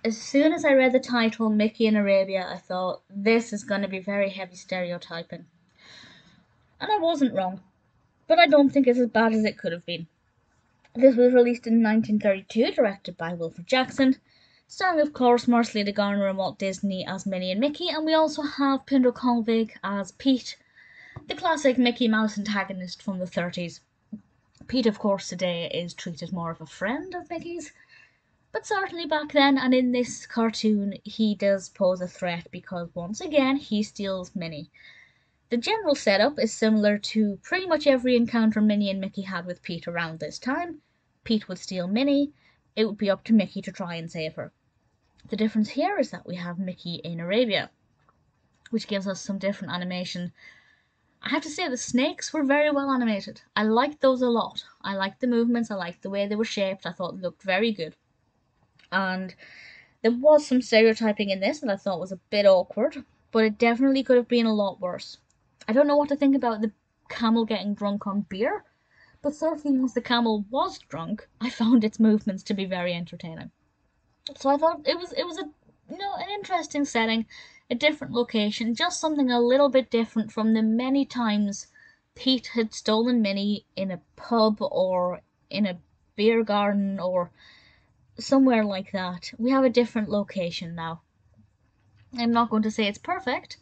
As soon as I read the title, Mickey in Arabia, I thought, this is going to be very heavy stereotyping. And I wasn't wrong, but I don't think it's as bad as it could have been. This was released in 1932, directed by Wilfred Jackson, starring, of course, Marcelita Garner and Walt Disney as Minnie and Mickey, and we also have Pinder Colvig as Pete, the classic Mickey Mouse antagonist from the 30s. Pete, of course, today is treated more of a friend of Mickey's, but certainly back then and in this cartoon, he does pose a threat because once again he steals Minnie. The general setup is similar to pretty much every encounter Minnie and Mickey had with Pete around this time. Pete would steal Minnie, it would be up to Mickey to try and save her. The difference here is that we have Mickey in Arabia, which gives us some different animation. I have to say the snakes were very well animated. I liked those a lot. I liked the movements, I liked the way they were shaped, I thought it looked very good. And there was some stereotyping in this that I thought was a bit awkward, but it definitely could have been a lot worse. I don't know what to think about the camel getting drunk on beer, but certainly once the camel was drunk, I found its movements to be very entertaining. So I thought it was a an interesting setting, a different location, just something a little bit different from the many times Pete had stolen Minnie in a pub or in a beer garden or somewhere like that. We have a different location now. I'm not going to say it's perfect,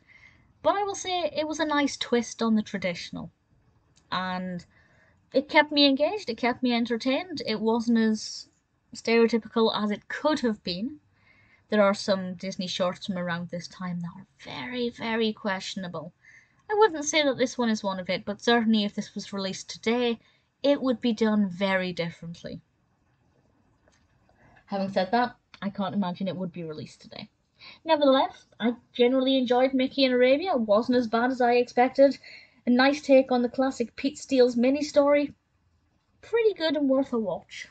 but I will say it was a nice twist on the traditional. And it kept me engaged, it kept me entertained. It wasn't as stereotypical as it could have been. There are some Disney shorts from around this time that are very, very questionable. I wouldn't say that this one is one of it, but certainly if this was released today, it would be done very differently. Having said that, I can't imagine it would be released today. Nevertheless, I generally enjoyed Mickey in Arabia. It wasn't as bad as I expected. A nice take on the classic Pete Steele's mini story. Pretty good and worth a watch.